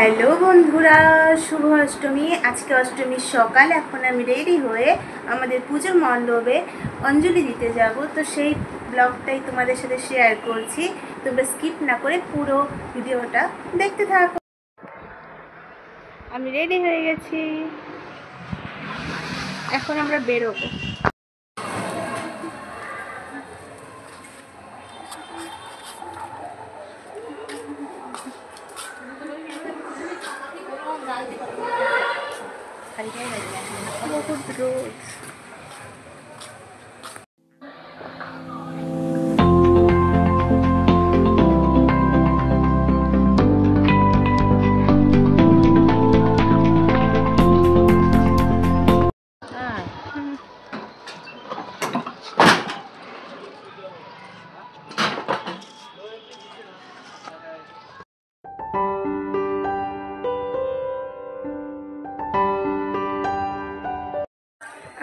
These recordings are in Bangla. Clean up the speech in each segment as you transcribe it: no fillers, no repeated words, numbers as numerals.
হ্যালো বন্ধুরা, শুভ অষ্টমী। আজকে অষ্টমীর সকাল। এখন আমি রেডি হয়ে আমাদের পুজোর মণ্ডপে অঞ্জলি দিতে যাব। তো সেই ব্লগটাই তোমাদের সাথে শেয়ার করছি। তোমরা স্কিপ না করে পুরো ভিডিওটা দেখতে থাকো। আমি রেডি হয়ে গেছি, এখন আমরা বেরোবো। বহুত রোদ।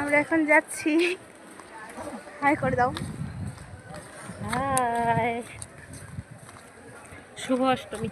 আমরা এখন যাচ্ছি। হাই করে দাও। হাই, শুভ অষ্টমী।